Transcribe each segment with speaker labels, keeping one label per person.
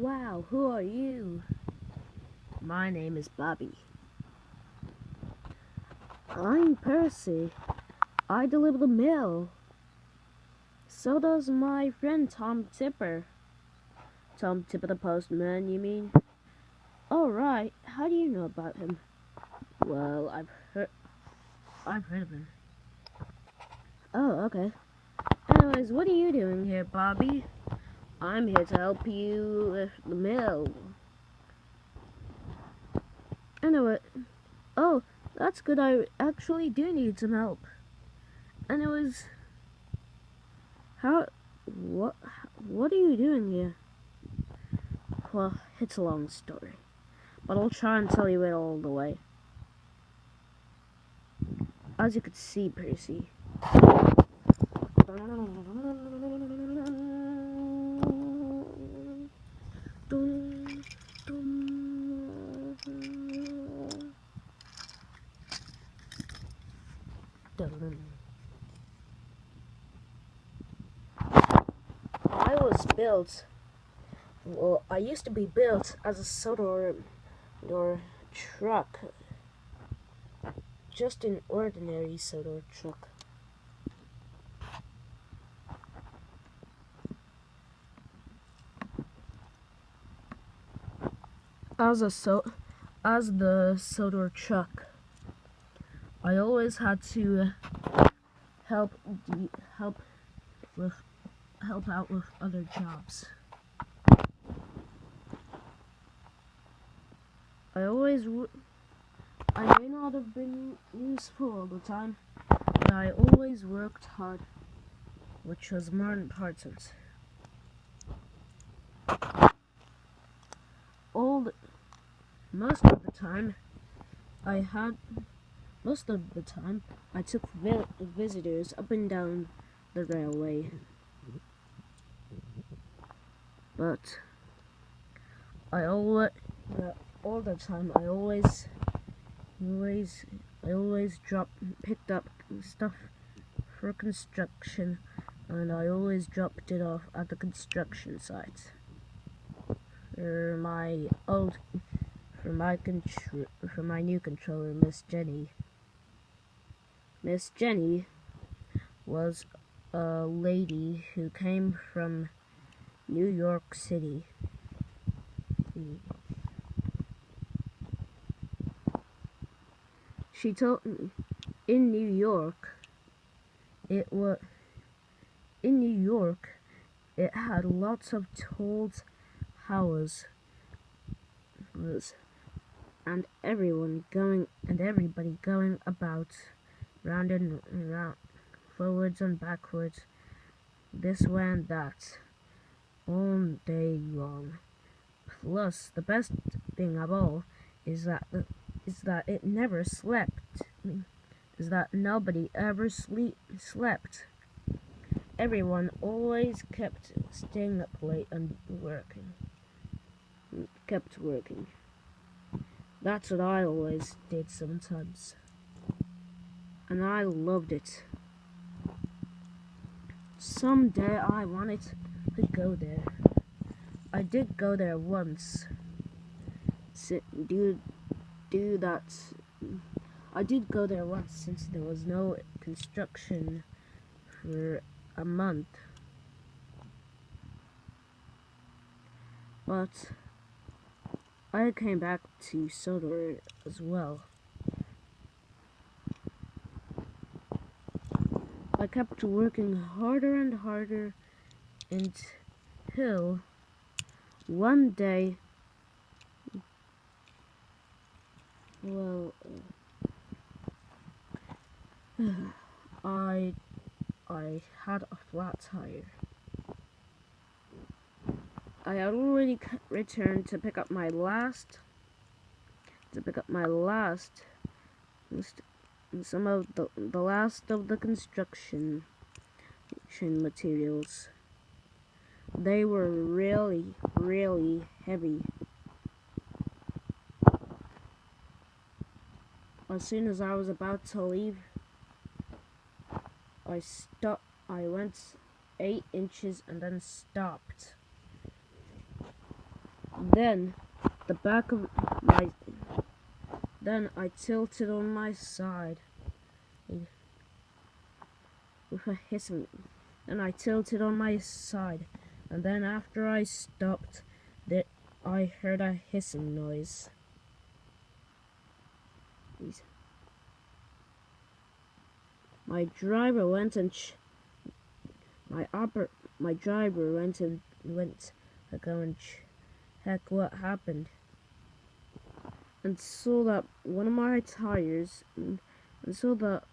Speaker 1: Wow, who are you? My name is Bobby. I'm Percy. I deliver the mail. So does my friend Tom Tipper. Tom Tipper the postman, you mean? Oh, right. How do you know about him? Well, I've heard of him. Oh, okay. Anyways, what are you doing here, Bobby? I'm here to help you with the mail. Anyway, oh, that's good. I actually do need some help. Anyways, how, what, what are you doing here? Well, it's a long story, but I'll try and tell you it all the way. As you could see, Percy, I was built. Well, I used to be built as a soda or truck, just an ordinary soda truck. As the soda truck, I always had to help out with other jobs. I may not have been useful all the time, but I always worked hard, which was more important. Most of the time, I took visitors up and down the railway. But all the time, I always picked up stuff for construction, and I always dropped it off at the construction site. For my new controller, Miss Jenny. Miss Jenny was a lady who came from New York City. She told me in New York it had lots of talled houses and everybody going about round and round, forwards and backwards, this way and that, all day long. Plus, the best thing of all is that it never slept. Is that nobody ever slept. Everyone always kept staying up late and kept working. That's what I always did sometimes, and I loved it. Someday I wanted to go there. I did go there once. I did go there once since there was no construction for a month. But I came back to Sodor as well. I kept working harder and harder until one day, I had a flat tire. I had already returned to pick up my last, some of the last of the construction materials. They were really, really heavy. As soon as I was about to leave, I went 8 inches and then stopped. Then the back of my then I tilted on my side with a hissing. And I tilted on my side, and then after I stopped, I heard a hissing noise. My driver went and my driver went to go and check what happened, and saw that one of my tires, and saw that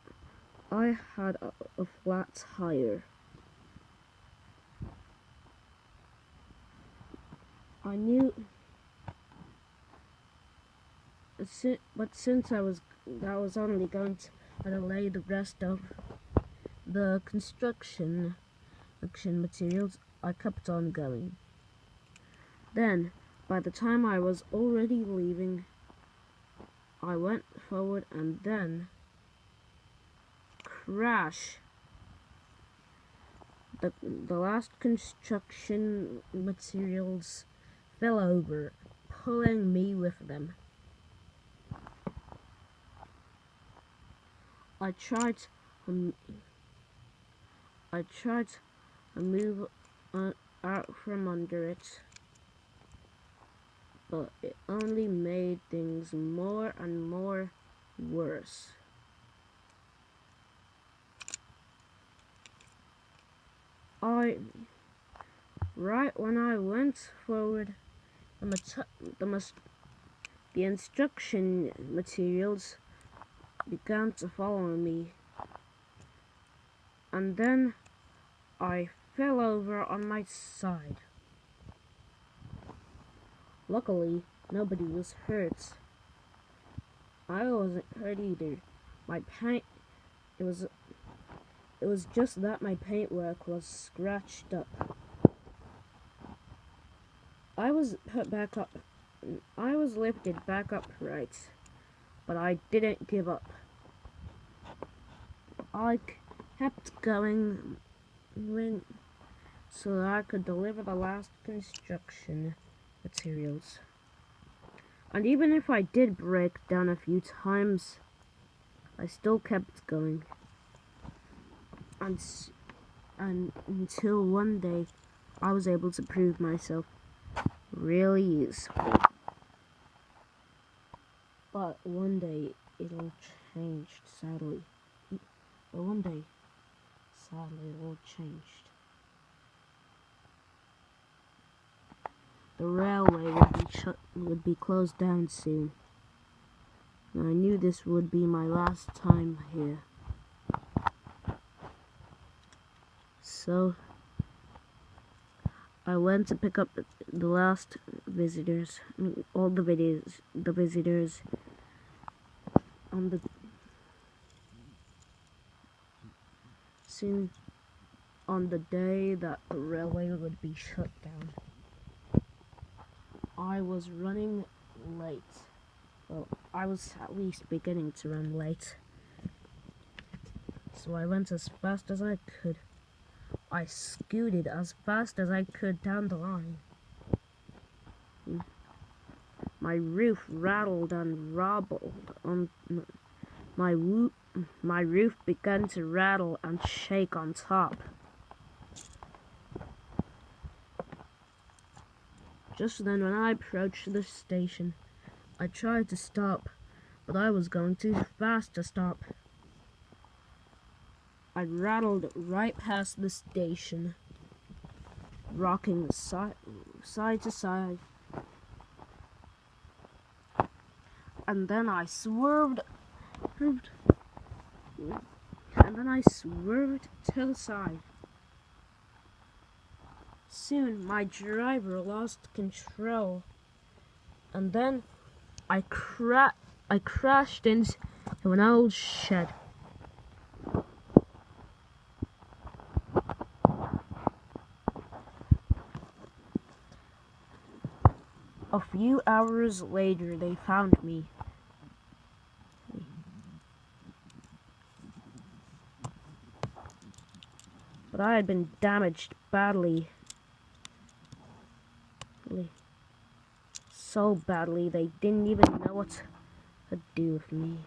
Speaker 1: I had a flat tire. I knew, but since that was only going to delay the rest of the construction materials, I kept on going. Then, by the time I was already leaving, I went forward and then crash. The last construction materials fell over, pulling me with them. I tried to move out from under it, but it only made things more and more worse. Right when I went forward, the instruction materials began to follow me, and then I fell over on my side. Luckily, nobody was hurt. I wasn't hurt either. It was just that my paintwork was scratched up. I was lifted back upright, but I didn't give up. I kept going so that I could deliver the last construction materials. And even if I did break down a few times, I still kept going. And until one day, I was able to prove myself really useful. But one day, it all changed, sadly. But one day, sadly, it all changed. The railway would be closed down soon. And I knew this would be my last time here. So I went to pick up the last visitors, all the visitors on the day that the railway would be shut down. I was running late. Well, I was at least beginning to run late. So I went as fast as I could. I scooted as fast as I could down the line. My roof rattled and rumbled. My roof began to rattle and shake on top. Just then, when I approached the station, I tried to stop, but I was going too fast to stop. I rattled right past the station, rocking side to side, and then I swerved to the side. Soon, my driver lost control, and then I crashed into an old shed. A few hours later, they found me. But I had been damaged badly. so badly they didn't even know what to do with me.